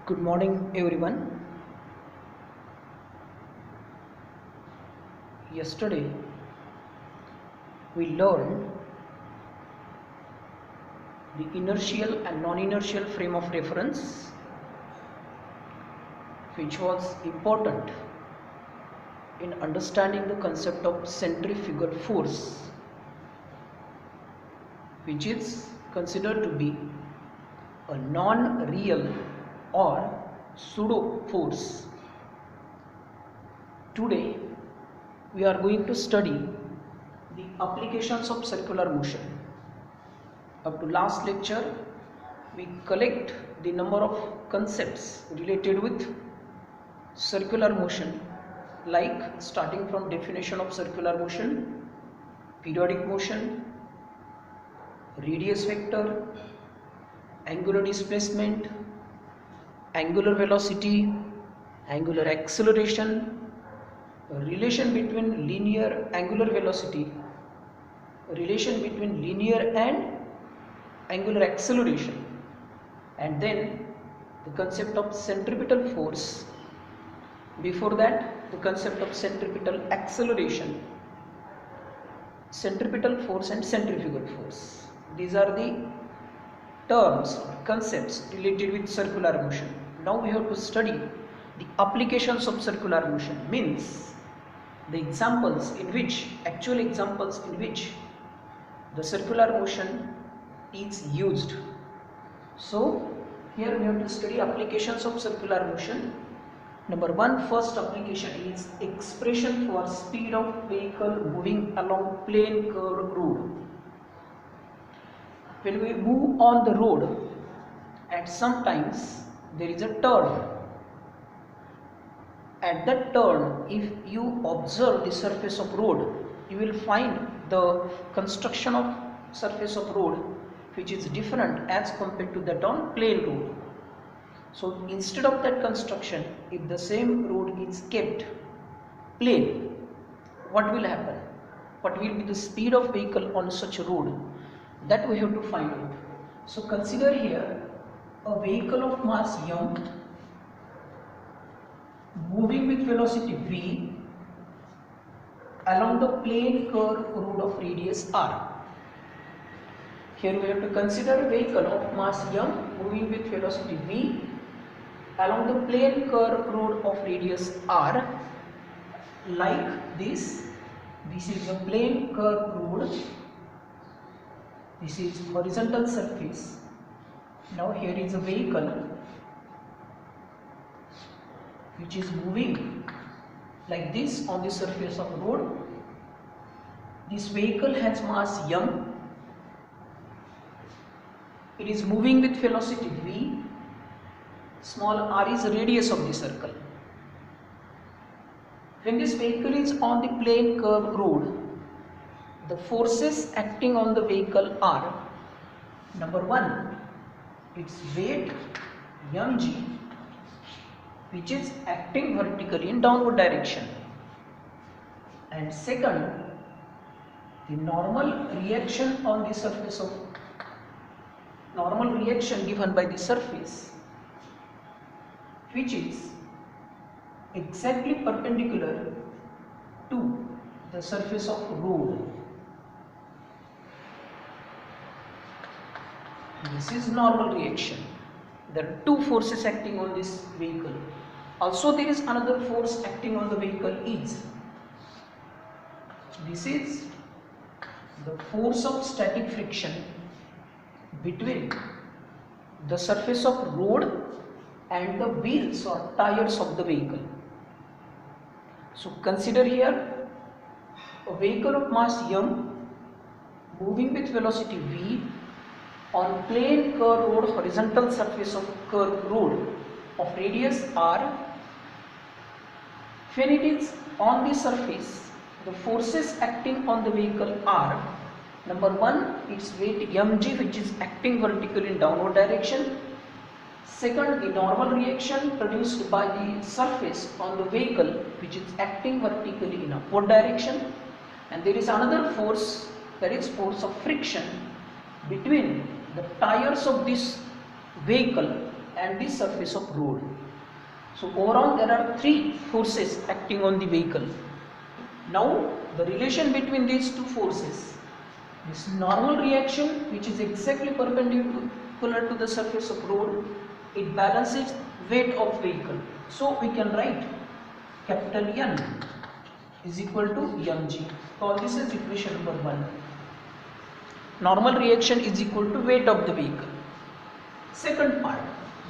Good morning, everyone. Yesterday, we learned the inertial and non-inertial frame of reference, which was important in understanding the concept of centrifugal force, which is considered to be a non-real or pseudo force. Today, we are going to study the applications of circular motion. Up to last lecture, we collect the number of concepts related with circular motion, like starting from definition of circular motion, periodic motion, radius vector, angular displacement, angular velocity, angular acceleration, relation between linear angular velocity, relation between linear and angular acceleration, and then the concept of centripetal force. Before that, the concept of centripetal acceleration, centripetal force and centrifugal force. These are the terms or concepts related with circular motion. Now we have to study the applications of circular motion, means the examples in which, actual examples in which the circular motion is used. So here we have to study applications of circular motion. Number one, first application is expression for speed of vehicle moving along plane curve road. When we move on the road, and sometimes there is a turn. At that turn, if you observe the surface of road, you will find the construction of surface of road which is different as compared to that on plain road. So instead of that construction, if the same road is kept plain, what will happen? What will be the speed of vehicle on such a road? That we have to find out. So consider here a vehicle of mass m moving with velocity v along the plane curve road of radius r. Here we have to consider a vehicle of mass m moving with velocity v along the plane curve road of radius r, like this. This is a plane curve road. This is horizontal surface. Now here is a vehicle which is moving like this on the surface of the road. This vehicle has mass m. It is moving with velocity v. Small r is the radius of the circle. When this vehicle is on the plane curve road, the forces acting on the vehicle are: number one, its weight mg, which is acting vertically in downward direction, and second, the normal reaction on the surface of given by the surface, which is exactly perpendicular to the surface of road. This is normal reaction. There are two forces acting on this vehicle. Also there is another force acting on the vehicle is, this is the force of static friction between the surface of road and the wheels or tires of the vehicle. So consider here a vehicle of mass m moving with velocity v on plane curve road, horizontal surface of curve road of radius r. When it is on the surface, the forces acting on the vehicle are: number one, its weight mg, which is acting vertically in downward direction. Second, the normal reaction produced by the surface on the vehicle, which is acting vertically in upward direction. And there is another force, that is force of friction between the tires of this vehicle and the surface of road. So overall there are three forces acting on the vehicle. Now the relation between these two forces, this normal reaction which is exactly perpendicular to the surface of road, it balances weight of vehicle. So we can write capital N is equal to mg. Call this as equation number 1. Normal reaction is equal to weight of the vehicle. Second part,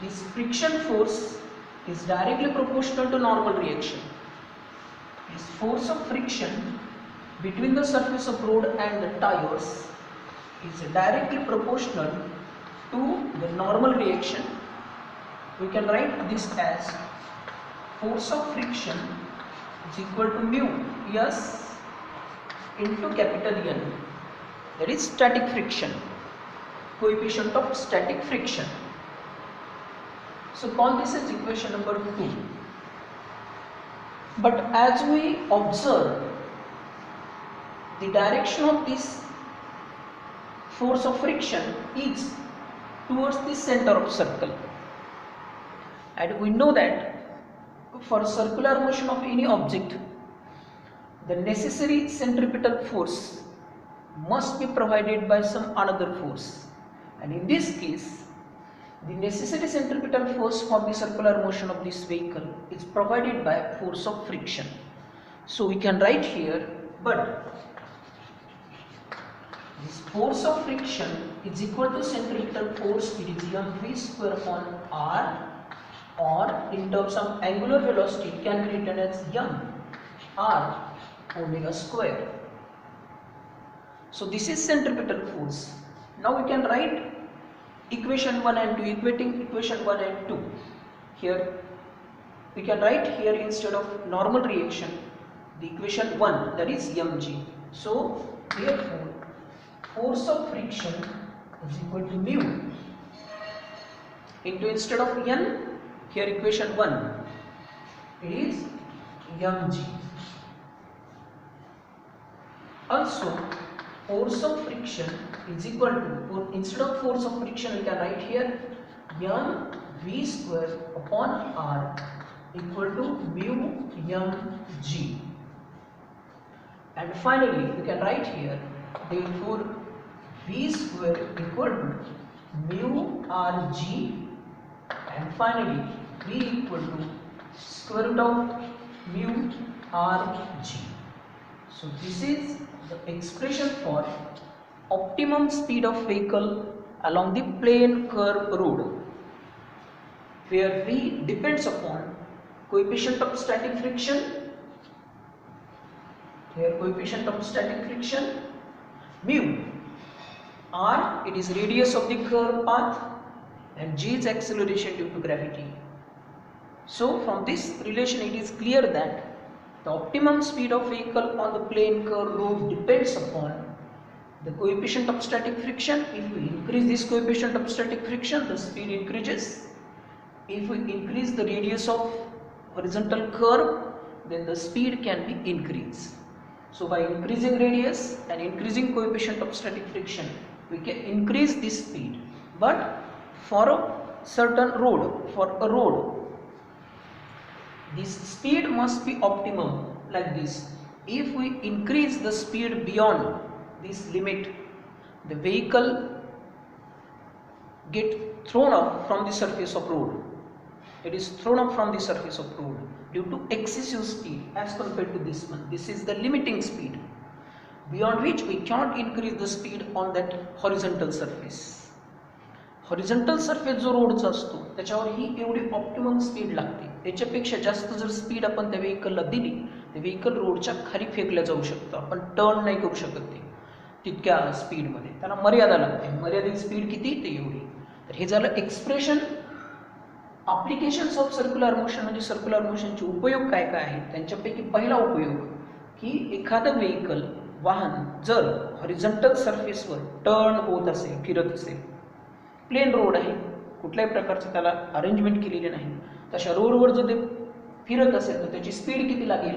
this friction force is directly proportional to normal reaction. This force of friction between the surface of road and the tires is directly proportional to the normal reaction. We can write this as force of friction is equal to mu S into capital N, that is static friction, coefficient of static friction. So call this as equation number 2. But as we observe, the direction of this force of friction is towards the center of circle, and we know that for circular motion of any object, the necessary centripetal force must be provided by some another force, and in this case the necessary centripetal force for the circular motion of this vehicle is provided by force of friction. So we can write here, but this force of friction is equal to centripetal force, it is mv square upon r, or in terms of angular velocity it can be written as r omega square. So this is centripetal force. Now we can write equation 1 and 2, equating equation 1 and 2. Here we can write here, instead of normal reaction, the equation 1, that is mg. So therefore force of friction is equal to mu into, instead of n, here equation 1, it is mg. Also force of friction is equal to, instead of force of friction we can write here mv square upon r equal to mu mg. And finally we can write here, therefore v square equal to mu rg, and finally v equal to square root of mu rg. So this is the expression for optimum speed of vehicle along the plane curve road, where v depends upon coefficient of static friction, here coefficient of static friction, mu r, it is radius of the curve path, and g is acceleration due to gravity. So from this relation it is clear that the optimum speed of vehicle on the plane curve road depends upon the coefficient of static friction. If we increase this coefficient of static friction, the speed increases. If we increase the radius of horizontal curve, then the speed can be increased. So by increasing radius and increasing coefficient of static friction, we can increase this speed. But for a certain road, this speed must be optimum, like this. If we increase the speed beyond this limit, the vehicle get thrown up from the surface of road. It is thrown up from the surface of road due to excessive speed as compared to this one. This is the limiting speed, beyond which we cannot increase the speed on that horizontal surface. Horizontal surface जो रोडचा असतो त्याच्यावर ही एवढी optimum speed लागते, याच्यापेक्षा जास्त जर speed आपण त्या व्हेकलला दिली तर व्हेकल रोडच्या खाली फेकल्या जाऊ शकतं, आपण टर्न नाही करू शकत ते तितक्या स्पीडमध्ये, त्याला मर्यादा लागते. मर्यादित स्पीड किती ते एवढी. तर हे झालं expression. Applications of circular motion म्हणजे सर्क्युलर मोशनचे उपयोग काय काय आहेत, त्यांच्यापैकी पहिला उपयोग की एखादं व्हेकल वाहन जर हॉरिझॉन्टल सरफेसवर टर्न होत असेल, फिरत असेल, प्लेन रोड आहे, कुठल्याही प्रकारचं त्याला अरेंजमेंट केलेले नाही, तशा रोडवर जर ते फिरत असेल तर त्याची स्पीड किती लागेल.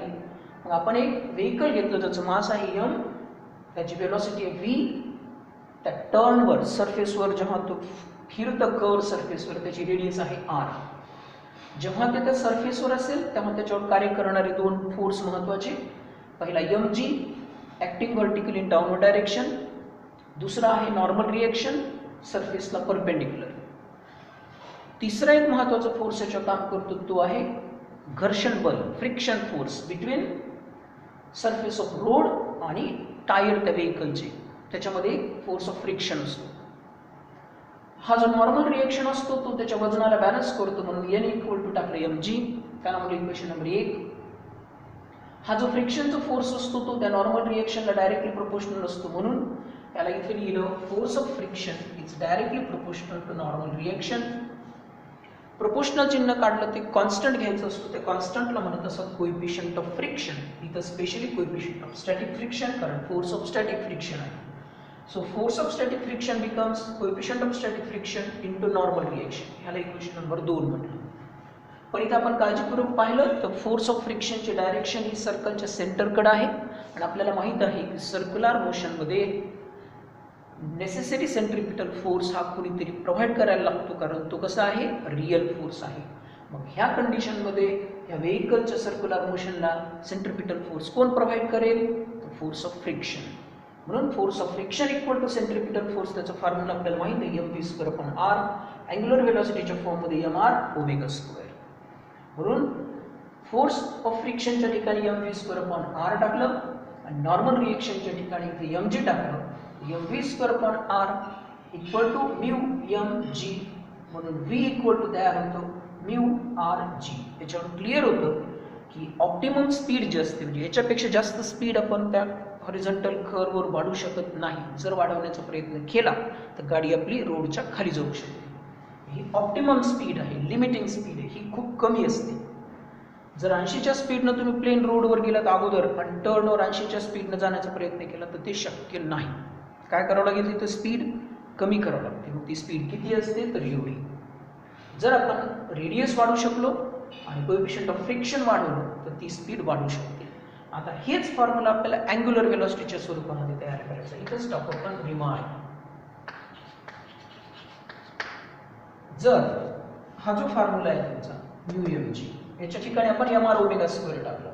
मग आपण एक व्हेकल घेतलं ज्याचं मास आहे m, त्याची वेलोसिटी आहे v, त्या टर्नवर सरफेसवर जेव्हा तो फिरतं कर्व सरफेसवर, त्याची रेडियस आहे r. जेव्हा ते त्या सरफेसवर असेल तेव्हा त्याच्यावर कार्य करणारे दोन फोर्स महत्त्वाचे, पहिला mg ॲक्टिंग व्हर्टिकली इन डाऊनवर्ड डायरेक्शन, दुसरा आहे नॉर्मल रिएक्शन सरफेसला परपेंडिक्युलर. तिसरा एक महत्त्वाचा फोर्स याच्यावर काम करतो तो आहे घर्षण बल, friction force between surface of road आणि टायर त्या व्हेकलचे, त्याच्यामध्ये फोर्स ऑफ फ्रिक्शन असतो. हा जो नॉर्मल रिएक्शन असतो तो त्याच्या वजनाला बॅलन्स करतो, म्हणून n इक्वल टू टाकलं mg, त्याला म्हणजे इक्वेशन नंबर 1. हा जो फ्रिक्शनचा फोर्स असतो तो त्या नॉर्मल रिएक्शनला डायरेक्टली प्रोपोर्शनल असतो, म्हणून त्याला इथे लिहिलं force of friction is directly proportional to normal reaction. Proportional चिन्ह काढलं ते कॉन्स्टंट घ्यायचं असतं, त्या कॉन्स्टंटला म्हणत असतात कोएफिशियंट ऑफ फ्रिक्शन, इथं specially coefficient of static friction, कारण फोर्स ऑफ स्टॅटिक फ्रिक्शन आहे. So force of static friction becomes coefficient of static friction into normal reaction. ह्याला इक्वेशन नंबर 2 म्हटलं. पण इथे आपण काळजीपूर्वक पाहिलं तर फोर्स ऑफ फ्रिक्शनची डायरेक्शन ही सर्कलच्या सेंटरकडे आहे आणि आपल्याला माहित आहे की सर्क्युलर मोशनमध्ये नेसेसरी सेंट्रिपिटल फोर्स हा कोणीतरी प्रोव्हाइड करायला लागतो, कारण तो कसा आहे, रिअल फोर्स आहे. मग ह्या कंडिशनमध्ये ह्या व्हेकलच्या सर्क्युलर मोशनला सेंट्रिपिटल फोर्स कोण प्रोव्हाइड करेल, तर फोर्स ऑफ फ्रिक्शन. म्हणून force of friction equal to centripetal force, त्याचा फॉर्म्युला आपल्याला माहिती आहे mv²/r, अँग्युलर व्हेलॉसिटीच्या फॉर्ममध्ये mr². म्हणून फोर्स ऑफ फ्रिक्शनच्या ठिकाणी mv²/r टाकलं आणि नॉर्मल रिएक्शनच्या ठिकाणी इथे mg टाकलं. mv²/r इक्वल टू μmg, म्हणून v इक्वल टू तयार होतो μrg. याच्यावर क्लिअर होतं की ऑप्टिमम स्पीड जे असते, म्हणजे याच्यापेक्षा जास्त स्पीड आपण त्या हॉरिझॉन्टल कर्ववर वाढू शकत नाही. जर वाढवण्याचा प्रयत्न केला तर गाडी आपली रोडच्या खाली जाऊ शकते. ही ऑप्टिमम स्पीड आहे, लिमिटिंग स्पीड आहे, ही खूप कमी असते. जर 80च्या स्पीडनं तुम्ही प्लेन रोडवर गेलात अगोदर आणि टर्नवर 80च्या स्पीडनं जाण्याचा प्रयत्न केला तर ते शक्य नाही. काय करावं लागेल, तिथं स्पीड कमी करावं लागते. मग ती स्पीड किती असते, तर एवढी. जर आपण रेडियस वाढवू शकलो आणि कोएफिशियंट ऑफ फ्रिक्शन वाढवलं तर ती स्पीड वाढू शकते. आता हेच फॉर्म्युला आपल्याला अँग्युलर व्हेलॉसिटीच्या स्वरूपामध्ये तयार करायचं. इथंच टाकू आपण रिमार्क. जर हा जो फॉर्म्युला आहे तुमचा μmg, याच्या ठिकाणी आपण mr²² टाकलं.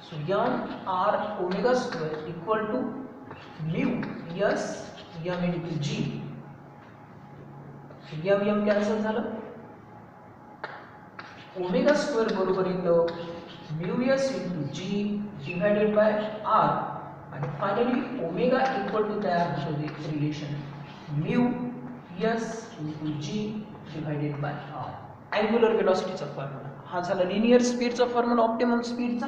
So mr² equal to μs m into g. m cancel झालं. ω² बरोबर येतं μs into g divided by r, आणि फायनली ओमेगा इक्वल टू तयार होतो relation μs into g divided by r. Angular व्हेलॉसिटीचा फॉर्म्युला हा झाला. लिनियर स्पीडचा फॉर्म्युला ऑप्टिमम स्पीडचा,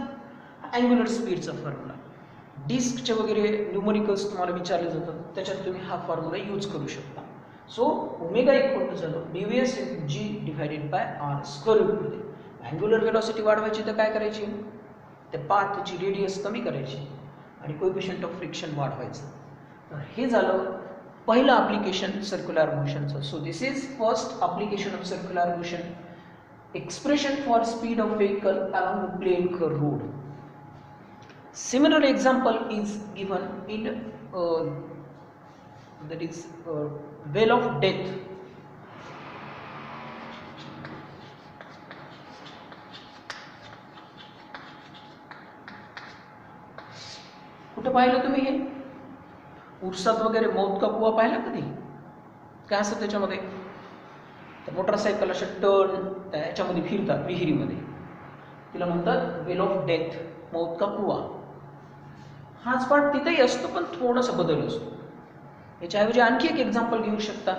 अँग्युलर स्पीडचा फॉर्म्युला. डिस्कचे वगैरे न्यूमरिकल्स तुम्हाला विचारले जातात, त्याच्यात तुम्ही हा फॉर्म्युला यूज करू शकता. सो ओमेगा इक्वल टू झालं μs into g divided by r square रूटमध्ये. अँग्युलर व्हेलॉसिटी वाढवायची तर काय करायची, त्या पाथची रेडियस कमी करायची आणि कोएफिशियंट ऑफ फ्रिक्शन वाढवायचं. तर हे झालं पहिलं ॲप्लिकेशन सर्क्युलर मोशनचं. So this is first application of circular motion, expression for speed of vehicle along the plane curve road. Similar example is given in that is well of death. कुठे पाहिलं तुम्ही हे, उरसात वगैरे मौत का कुवा पाहिला कधी? काय असतं त्याच्यामध्ये, तर मोटरसायकल अशा टर्न त्याच्यामध्ये फिरतात विहिरीमध्ये, तिला म्हणतात वेल ऑफ डेथ, मौत का कुवा. हाच पार्ट तिथेही असतो पण थोडासा बदल असतो. याच्याऐवजी आणखी एक एक्झाम्पल घेऊ शकता.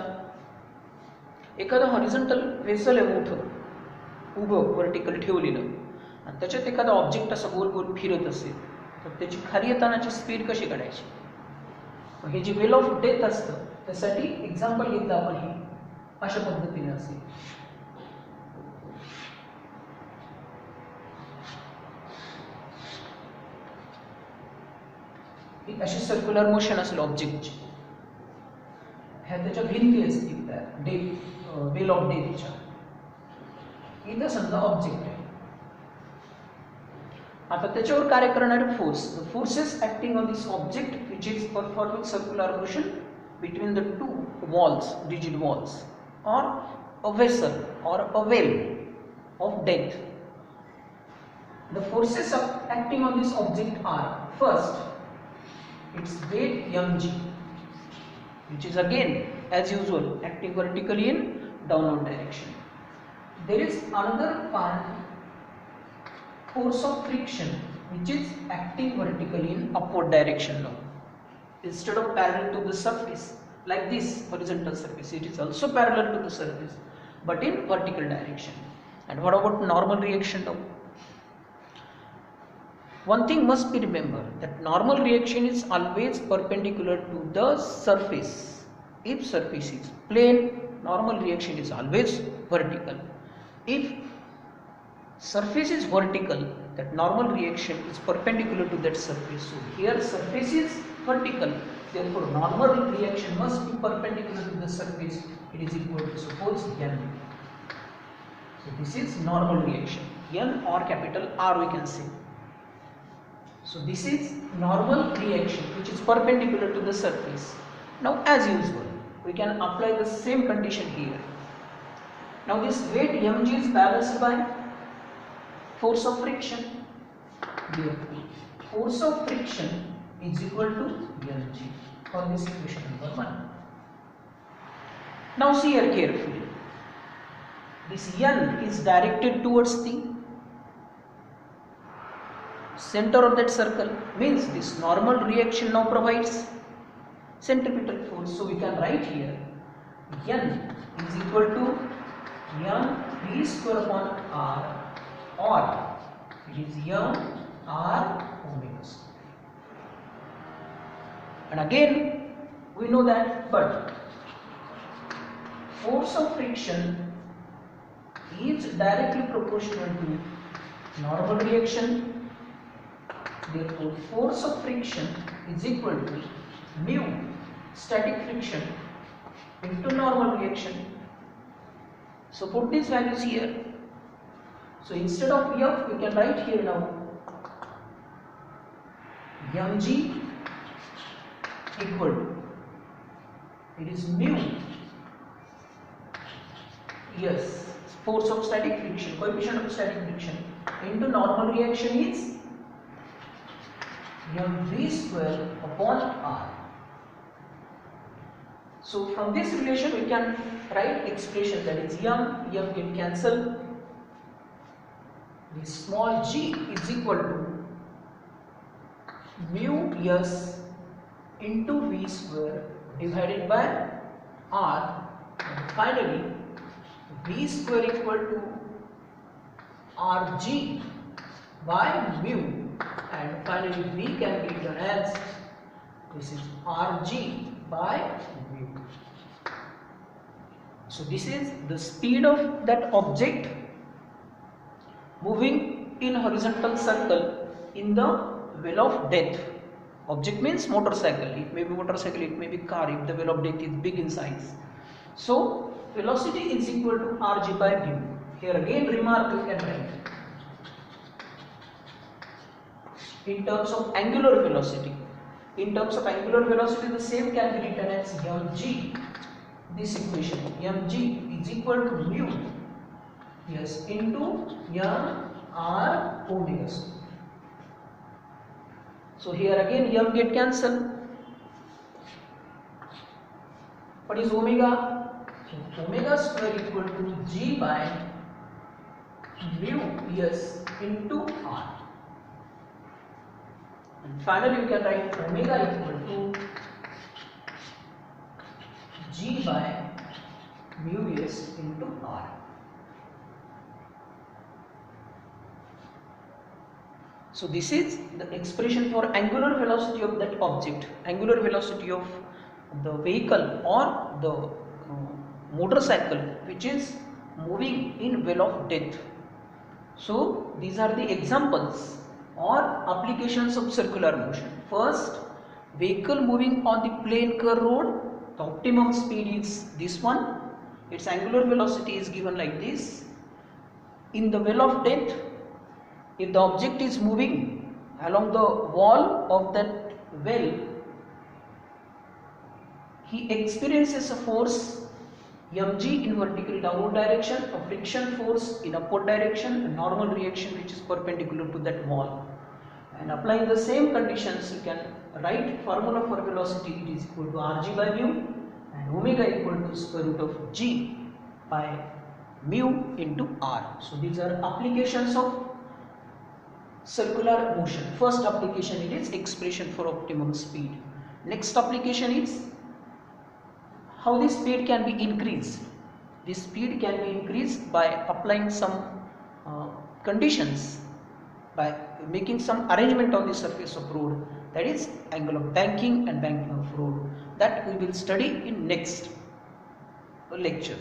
एखादं हॉरिझॉन्टल वेसल आहे मोठं उभं व्हर्टिकल ठेवलेलं आणि त्याच्यात एखादा ऑब्जेक्ट असा गोल गोल फिरत असेल तर त्याची खाली येतानाची स्पीड कशी काढायची. हे जे वेल ऑफ डेथ असतं त्यासाठी एक्झाम्पल घेतलं आपण हे अशा पद्धतीने असेल. अशी सर्क्युलर मोशन असेल ऑब्जेक्टची, ह्या त्याच्या भिंती असतील त्या डेथ वेल ऑफ डेथच्या. इथं समजा ऑब्जेक्ट आहे, आता त्याच्यावर कार्य करणारे force, the forces acting on this object which is performing circular motion between the two walls, rigid walls. or a vessel or a well of death. The forces acting on this object are, first, its weight mg, which is again as usual acting vertically in downward direction. There is another part, force of friction, which is acting vertically in upward direction now. Instead of parallel to the surface like this horizontal surface, it is also parallel to the surface but in vertical direction. And what about normal reaction now? One thing must be remembered, that normal reaction is always perpendicular to the surface. If surface is plane, normal reaction is always vertical. If surface is vertical, that normal reaction is perpendicular to that surface. So here surface is vertical, therefore normal reaction must be perpendicular to the surface. It is equal to, suppose, N. So this is normal reaction, N or capital R we can say. So this is normal reaction which is perpendicular to the surface. Now as usual, we can apply the same condition here. Now this weight mg is balanced by force of friction. Therefore, force of friction is equal to mg for this equation number 1. Now see here carefully. This N is directed towards the center of that circle, means this normal reaction now provides centripetal force. So we can write here N is equal to M V square upon R, or it is M R omega square. And again we know that, but force of friction is directly proportional to normal reaction. Therefore, force of friction is equal to mu static friction into normal reaction. So put these values here. So instead of F, we can write here now mg equal to, it is mu, yes, force of static friction, coefficient of static friction into normal reaction is mv square upon R. So from this relation we can write expression, that is m get cancel, this small g is equal to mu s into v square divided by R, and finally v square equal to rg by mu, and finally v can be written as, this is rg by mu. So this is the speed of that object moving in horizontal circle in the well of death. Object means motorcycle, it may be motorcycle, it may be car if the well of death is big in size. So velocity is equal to rg by mu. Here again remark you can write in terms of angular velocity. In terms of angular velocity, the same can be written as mg. This equation mg is equal to mu, yes, into m r omega square. So here again m get cancelled. What is omega? So omega square equal to g by mu s into r. And finally you can write omega equal to g by mu s into r. So this is the expression for angular velocity of that object, angular velocity of the vehicle or the motorcycle which is moving in well of death. So these are the examples or applications of circular motion. First, vehicle moving on the plane curve road, the optimum speed is this one, its angular velocity is given like this. In the well of death, if the object is moving along the wall of that well, he experiences a force mg in vertical downward direction, a friction force in upward direction, a normal reaction which is perpendicular to that wall. And applying the same conditions, you can write formula for velocity. It is equal to rg by mu and omega equal to square root of g by mu into r. So these are applications of circular motion. First application it is expression for optimum speed. Next application is how the speed can be increased. The speed can be increased by applying some conditions, by making some arrangement on the surface of road, that is angle of banking and banking of road, that we will study in next lecture.